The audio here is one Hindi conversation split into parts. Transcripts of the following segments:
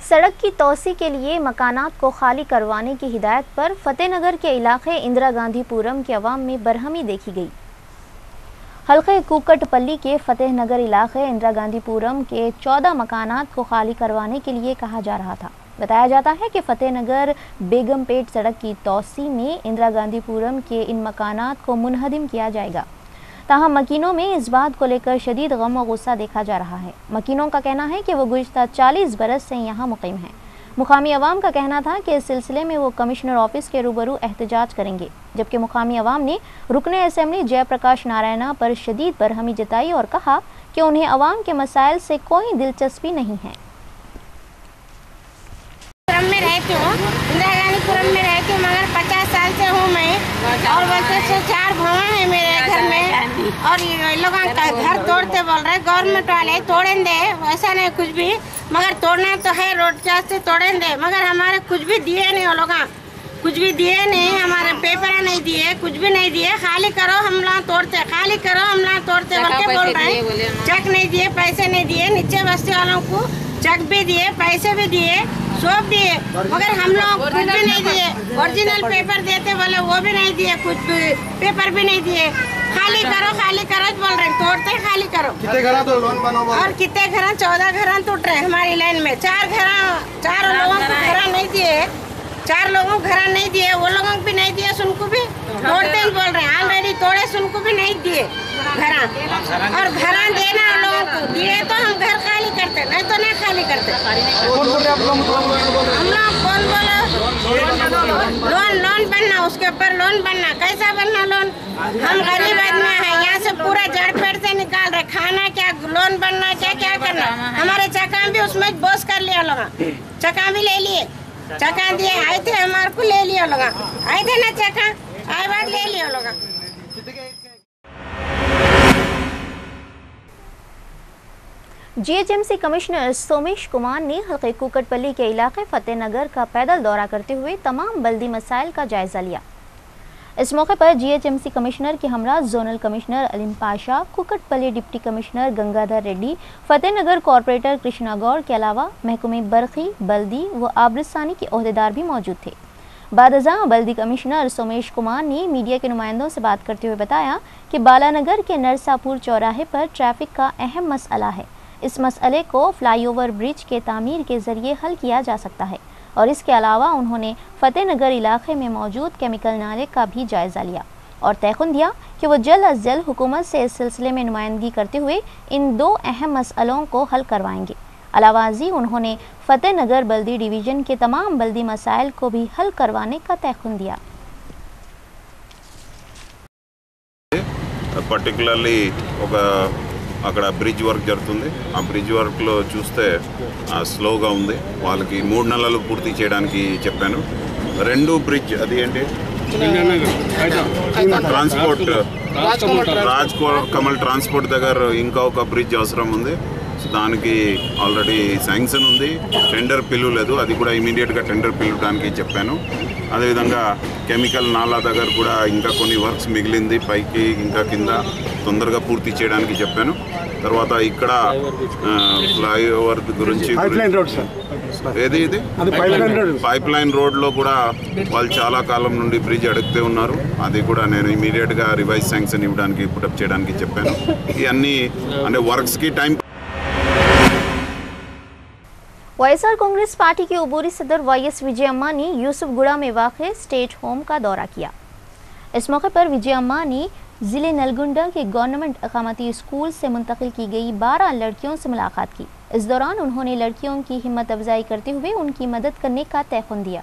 सड़क की तोसी के लिए मकानात को खाली करवाने की हिदायत पर फतेहनगर के इलाके इंदिरा गांधी पुरम के अवाम में बरहमी देखी गई। हल्के कुकटपल्ली के फतेहनगर इलाके इंदिरा गांधी पुरम के 14 मकानात को खाली करवाने के लिए कहा जा रहा था। बताया जाता है कि फतेहनगर बेगमपेट सड़क की तोसी में इंदिरा गांधी पुरम के इन मकानात को मुनहदिम किया जाएगा। ताहम मकीनों में इस बात को लेकर शदीद गम और गुस्सा देखा जा रहा है। मकीनों का कहना है कि वो गुज़िश्ता 40 बरस से यहाँ मुक़ीम हैं। मुकामी अवाम का कहना था कि इस सिलसिले में वो कमिश्नर ऑफिस के रूबरू एहतजाज करेंगे, जबकि मुकामी अवाम ने रुकने असेंबली जयप्रकाश नारायणा पर शदीद बरहमी जताई और कहा कि उन्हें अवाम के मसाइल से कोई दिलचस्पी नहीं है। में रहती हूँ, इंदिरा गांधी पुरम में रहती हूँ, मगर 50 साल से हूँ मैं, और वैसे से 4 भवन है मेरे घर में, और ये लोगों का घर तोड़ते बोल रहे गवर्नमेंट वाले तोड़ेंगे, वैसा नहीं कुछ भी, मगर तोड़ना तो है, रोड चाहते तोड़ेंगे, मगर हमारे कुछ भी दिए नहीं वो लोग, कुछ भी दिए नहीं, हमारे पेपर नहीं दिए, कुछ भी नहीं दिए, खाली करो हम लोग तोड़ते, खाली करो हम लोग तोड़ते बोल के बोल रहे हैं। चेक नहीं दिए, पैसे नहीं दिए, नीचे बस्ती वालों को चेक भी दिए, पैसे भी दिए, सब दिए, मगर हम लोग कुछ भी नहीं दिए। ओरिजिनल पेपर देते बोले वो भी नहीं दिए, कुछ भी पेपर भी नहीं दिए। खाली करो बोल रहे, तोड़ते खाली करो। कितने घर तो लोन बनो और कितने घर 14 घर टूट रहे हमारी लाइन में। 4 लोगों को घर नहीं दिए, 4 लोगों को घर नहीं दिए, वो लोगों को भी नहीं दिए, सुनको भी तोड़ते ही बोल रहे हैं। ऑलरेडी तोड़े, सुनको भी नहीं दिए घर, और घर देना लोगों को दिए तो हम घर खाली करते, नहीं तो नहीं खाली करते। हम लोग कौन बोलो लोन बनना, उसके ऊपर लोन बनना, कैसा बनना लोन? हम गरीब आदमी है, यहाँ से पूरा जड़ पेड़ से निकाल रहे, खाना क्या, लोन बनना क्या करना। हमारे चका भी उसमें बोस कर लिया लोग, चका भी ले लिए, चका दिए आए थे, हमारे को ले लिया लोग, आए थे ना चका, आए बात ले लिया लोग। जीएचएमसी कमिश्नर सोमेश कुमार ने हल्के कुकटपल्ली के इलाके फतेहनगर का पैदल दौरा करते हुए तमाम बल्दी मसाइल का जायजा लिया। इस मौके पर जीएचएमसी कमिश्नर के हमरा zonal commissioner Aleem Pasha, Kukatpally deputy commissioner Gangadhar Reddy, Fatehnagar corporator Krishna Goud के अलावा महकमे बरखी, बल्दी व आबरसानी के ओहदेदार भी मौजूद थे। बादजा बल्दी कमिश्नर सोमेश कुमार ने मीडिया के नुमाइंदों से बात करते हुए बताया कि बालानगर के नरसापुर चौराहे पर ट्रैफिक का अहम मसला है। इस मसले को फ्लाईओवर ब्रिज के तामीर के जरिए हल किया जा सकता है, और इसके अलावा उन्होंने फतेहनगर इलाके में मौजूद केमिकल नाले का भी जायजा लिया और तयखुन दिया कि वो जल्द अज जल्द हुकूमत से इस सिलसिले में नुमाइंदगी करते हुए इन 2 अहम मसलों को हल करवाएंगे। अलावाजी उन्होंने फतेहनगर बल्दी डिवीज़न के तमाम बल्दी मसाइल को भी हल करवाने का तयखुन दिया। पर्टिकुलरली అక్కడ బ్రిడ్జ్ వర్క్ జరుగుతుంది। ఆ బ్రిడ్జ్ వర్క్లో చూస్తే స్లోగా ఉంది, వాళ్ళకి 3 నెలలు పూర్తి చేయడానికి చెప్పాను। 2 బ్రిడ్జ్ అది ఏంటి ట్రాన్స్పోర్ట్ రాజ్ కమల్ ట్రాన్స్పోర్ట్ దగ్గర ఇంకా ఒక బ్రిడ్జ్ అవసరం ఉంది, దానికి ఆల్రెడీ శాంక్షన్ ఉంది, టెండర్ పిలువలేదు, అది కూడా ఇమీడియట్గా టెండర్ పిలవడానికి చెప్పాను। అదేవిధంగా కెమికల్ నాలా దగ్గర కూడా ఇంకా కొన్ని వర్క్స్ మిగిలింది, పైకి ఇంకా కింద తొందరగా పూర్తి చేయడానికి చెప్పాను। తర్వాత ఇక్కడ ఫ్లైఓవర్ గురించి ఏది ఇది పైప్ లైన్ రోడ్లో కూడా వాళ్ళు చాలా కాలం నుండి బ్రిడ్జ్ అడుగుతూ ఉన్నారు, అది కూడా నేను ఇమీడియట్గా రివైజ్ శాంక్షన్ ఇవ్వడానికి పుటప్ చేయడానికి చెప్పాను। ఇవన్నీ అంటే వర్క్స్కి టైం। वाईएसआर कांग्रेस पार्टी के अबूरी सदर वाईएस विजय अम्मा ने यूसुफगुड़ा में वाक़ स्टेट होम का दौरा किया। इस मौके पर विजय अम्मा ने ज़िले नलगुंडा के गवर्नमेंट अकामती स्कूल से मुंतकिल की गई 12 लड़कियों से मुलाकात की। इस दौरान उन्होंने लड़कियों की हिम्मत अफजाई करते हुए उनकी मदद करने का तयखुन दिया।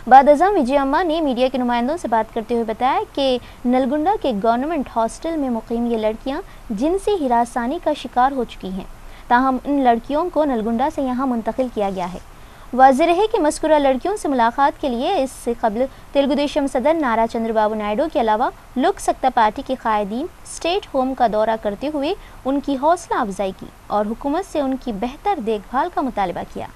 बाद अज़ां विजय अम्मा ने मीडिया के नुमाइंदों से बात करते हुए बताया कि नलगुंडा के गवर्नमेंट हॉस्टल में मुकीम ये लड़कियाँ जिनसी हिरासानी का शिकार हो चुकी हैं, ताहम इन लड़कियों को नलगुंडा से यहाँ मुंतकिल किया गया है। वाज़ेह है कि मज़कूरा लड़कियों से मुलाकात के लिए इससे कबल तेलुगुदेशम सदर नारा चंद्रबाबू नायडू के अलावा लोक सत्ता पार्टी के कायदीन स्टेट होम का दौरा करते हुए उनकी हौसला अफजाई की और हुकूमत से उनकी बेहतर देखभाल का मुतालबा किया।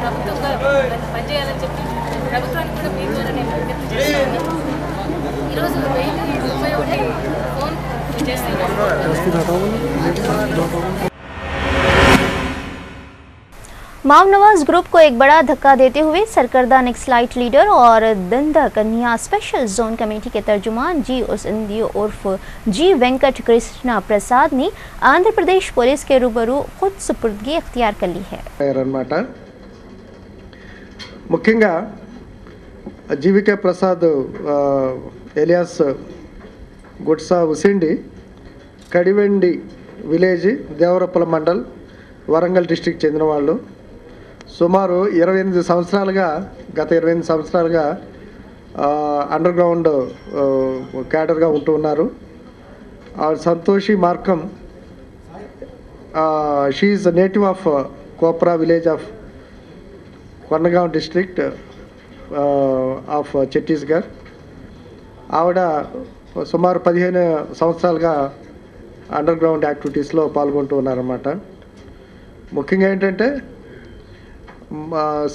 ప్రభుత్వం పనిచేయాలని చెప్పి ప్రభుత్వానికి కూడా మీ ద్వారా నేను విజ్ఞప్తి చేస్తాను. ఈరోజు 1031 ఫోన్ చేస్తున్నాను. माव नवाज ग्रुप को एक बड़ा धक्का देते हुए सरकर्दा नक्सलाइट लीडर और दंदा कन्या स्पेशल जोन कमेटी के तर्जुमान जी उसिंदियो उर्फ जी वेंकट कृष्णा प्रसाद ने आंध्र प्रदेश पुलिस के रूबरू खुद सुपुर्दगी इख्तियार कर ली है. ముఖ్యంగా Jeevike Prasad alias Gudsa Usendi Kadivendi village Devaruppula mandal Warangal district చెందిన వాళ్ళు సుమారు 28 సంవత్సరాలుగా గత 28 సంవత్సరాలుగా అండర్ గ్రౌండ్ క్యాడర్గా ఉంటూ ఉన్నారు. Santoshi Markam she is native of Kopra village of Kondagaon district of Chhattisgarh. ఆవిడ సుమారు 15 సంవత్సరాలుగా అండర్ గ్రౌండ్ యాక్టివిటీస్లో పాల్గొంటూ ఉన్నారన్నమాట. ముఖ్యంగా ఏంటంటే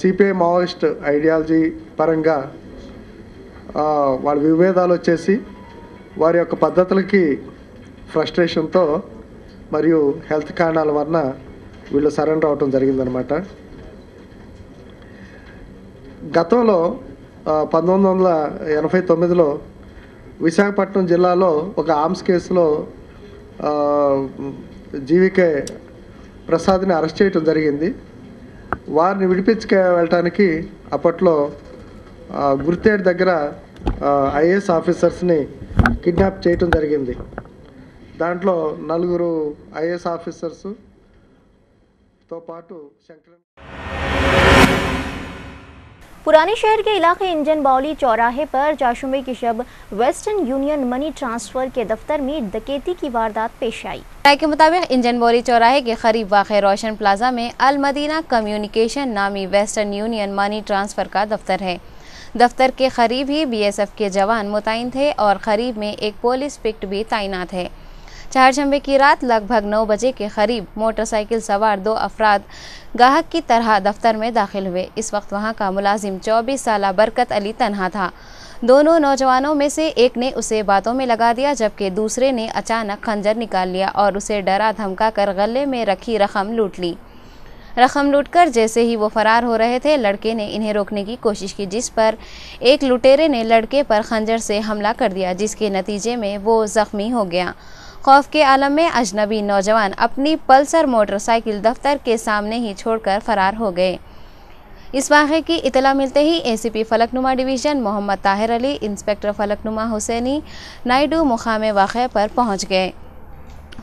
సిపిఐ మావోయిస్ట్ ఐడియాలజీ పరంగా వాళ్ళ విభేదాలు వచ్చేసి వారి యొక్క పద్ధతులకి ఫ్రస్ట్రేషన్తో మరియు హెల్త్ కారణాల వలన వీళ్ళు సరెండర్ అవటం జరిగిందనమాట. గతంలో 1989లో విశాఖపట్నం జిల్లాలో ఒక ఆర్మ్స్ కేసులో జీవికే ప్రసాద్ని అరెస్ట్ చేయడం జరిగింది. వారిని వెళ్ళటానికి అప్పట్లో గుర్తేడు దగ్గర ఐఏఎస్ ఆఫీసర్స్ని కిడ్నాప్ చేయటం జరిగింది. దాంట్లో 4 ఐఏఎస్ ఆఫీసర్స్తో పాటు శంకరన్. पुराने शहर के इलाके इंजन बावली चौराहे पर चाशुंबे की शब वेस्टर्न यूनियन मनी ट्रांसफर के दफ्तर में डकैती की वारदात पेश आई. राय के मुताबिक इंजन बावली चौराहे के करीब वाक़े रोशन प्लाजा में अल मदीना कम्युनिकेशन नामी वेस्टर्न यूनियन मनी ट्रांसफर का दफ्तर है. दफ्तर के करीब ही बीएसएफ के जवान मुतैन थे और करीब में एक पुलिस पिकेट भी तैनात है. चारशंबे की रात लगभग 9 बजे के करीब मोटरसाइकिल सवार 2 अफराद गाहक की तरह दफ्तर में दाखिल हुए. इस वक्त वहां का मुलाजिम 24 साल बरकत अली तन्हा था. दोनों नौजवानों में से एक ने उसे बातों में लगा दिया जबकि दूसरे ने अचानक खंजर निकाल लिया और उसे डरा धमका कर गले में रखी रकम लूट ली. रकम लूटकर जैसे ही वो फरार हो रहे थे लड़के ने इन्हें रोकने की कोशिश की, जिस पर एक लुटेरे ने लड़के पर खंजर से हमला कर दिया जिसके नतीजे में वो जख्मी हो गया. खौफ के आलम में अजनबी नौजवान अपनी पल्सर मोटरसाइकिल दफ्तर के सामने ही छोड़कर फरार हो गए. इस वाक़े की इतला मिलते ही ACP Falaknuma division Mohammed Tahir Ali, inspector Falaknuma Hussaini Naidu मुकाम वाक़े पर पहुंच गए.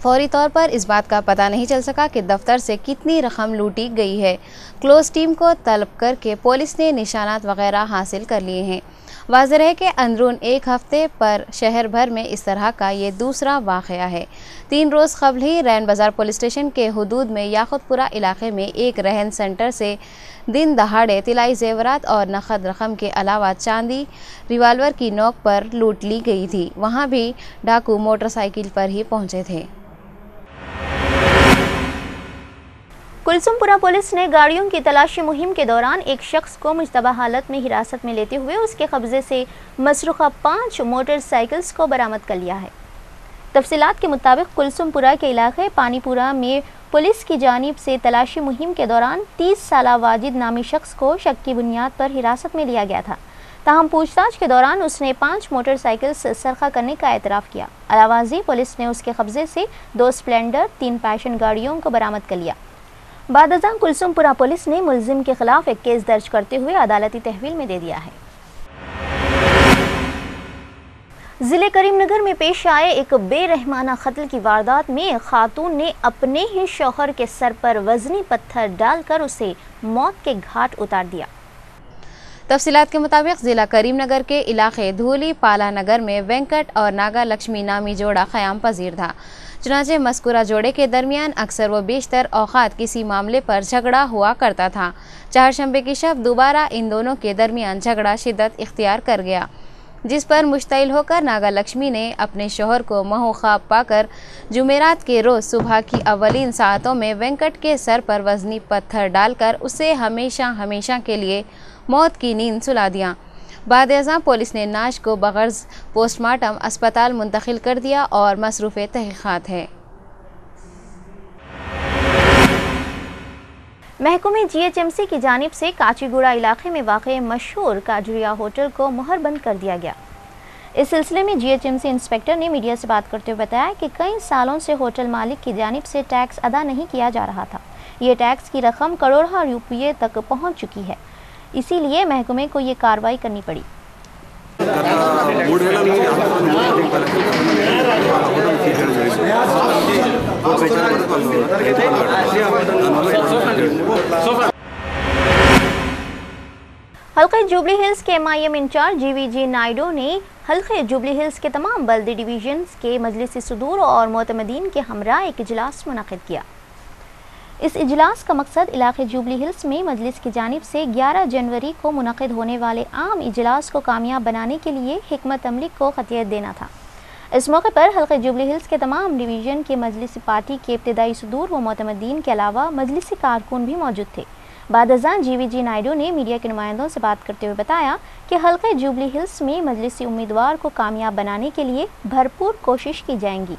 फौरी तौर पर इस बात का पता नहीं चल सका कि दफ्तर से कितनी रकम लूटी गई है. क्लोज टीम को तलब करके पुलिस ने निशानात वगैरह हासिल कर लिए हैं. वाज़ेह है कि अंदरून एक हफ्ते पर शहर भर में इस तरह का ये दूसरा वाक़या है. 3 रोज़ कबल ही रैन बाज़ार पुलिस स्टेशन के हुदूद में याकुतपुरा इलाके में एक रहन सेंटर से दिन दहाड़े तिलाई जेवरात और नकद रकम के अलावा चांदी रिवाल्वर की नोक पर लूट ली गई थी. वहाँ भी डाकू मोटरसाइकिल पर ही पहुँचे थे. कुलसुमपुरा पुलिस ने गाड़ियों की तलाशी मुहिम के दौरान एक शख्स को मुश्तबा हालत में हिरासत में लेते हुए उसके कब्जे से मसरूखा 5 मोटरसाइकिल्स को बरामद कर लिया है. तफसीलात के मुताबिक कुलसुमपुरा के इलाके पानीपुरा में पुलिस की जानिब से तलाशी मुहिम के दौरान 30 साल वाजिद नामी शख्स को शक की बुनियाद पर हिरासत में लिया गया था. ताहम पूछताछ के दौरान उसने 5 मोटरसाइकिल्स सरखा करने का एतराफ़ किया. अलावाजी पुलिस ने उसके कब्जे से 2 स्प्लेंडर 3 पैशन गाड़ियों को बरामद कर लिया. बादज़ां कुलसुमपुरा पुलिस ने मुलजिम के खिलाफ एक केस दर्ज करते हुए अदालती तहवील में दे दिया है. जिले करीमनगर में पेश आए एक बेरहमाना कत्ल की वारदात में खातून ने अपने ही शौहर के सर पर वजनी पत्थर डालकर उसे मौत के घाट उतार दिया. तफसीलात के मुताबिक जिला करीमनगर के इलाके धूली पाला नगर में वेंकट और नागा लक्ष्मी नामी जोड़ा क़याम पजीर था. चुनांचे मस्कुरा जोड़े के दरमियान अक्सर व बेशतर औक़ात किसी मामले पर झगड़ा हुआ करता था. चारशंबे की शब दोबारा इन दोनों के दरमियान झगड़ा शिद्दत इख्तियार कर गया. जिस पर मुश्तइल होकर नागा लक्ष्मी ने अपने शौहर को महू ख्वाब पाकर जुमेरात के रोज़ सुबह की अवलीन सातों में वेंकट के सर पर वजनी पत्थर डालकर उसे हमेशा हमेशा के लिए मौत की नींद सुला दिया। बाद-ए-अज़ां पुलिस ने नाश को बगर्ज़ पोस्टमार्टम अस्पताल मुंतकिल कर दिया और मसरूफ़ तहक़ीक़ात है। महकमे GHMC की जानिब से काचीगुड़ा इलाके में वाक़े मशहूर काजरिया होटल को मुहर बंद कर दिया गया। इस सिलसिले में GHMC इंस्पेक्टर ने मीडिया से बात करते हुए बताया कि कई सालों से होटल मालिक की जानिब से टैक्स अदा नहीं किया जा रहा था। ये टैक्स की रकम करोड़ों रुपये तक पहुंच चुकी है, इसीलिए महकमे को ये कार्रवाई करनी पड़ी। हल्के जुबली हिल्स के MIM इंचार्ज GVG नायडू ने हल्के जुबली हिल्स के तमाम बल्दी डिवीजन्स के मजलिस सदूर और मोतमदीन के हमरा एक इजलास मुनक़िद किया। इस इजलास का मकसद इलाके जुबली हिल्स में मजलिस की जानिब से 11 जनवरी को मुनक़िद होने वाले आम इजलास को कामयाब बनाने के लिए हिकमत अमली को खतियत देना था। इस मौके पर हल्के जुबली हिल्स के तमाम डिवीज़न के मजलिस पार्टी के इब्तिदाई सदूर व मोतमदीन के अलावा मजलिसी कारकुन भी मौजूद थे। बाद-ए-अज़ां GVG नायडू ने मीडिया के नुमाइंदों से बात करते हुए बताया कि हल्के जुबली हिल्स में मजलिसी उम्मीदवार को कामयाब बनाने के लिए भरपूर कोशिश की जाएंगी।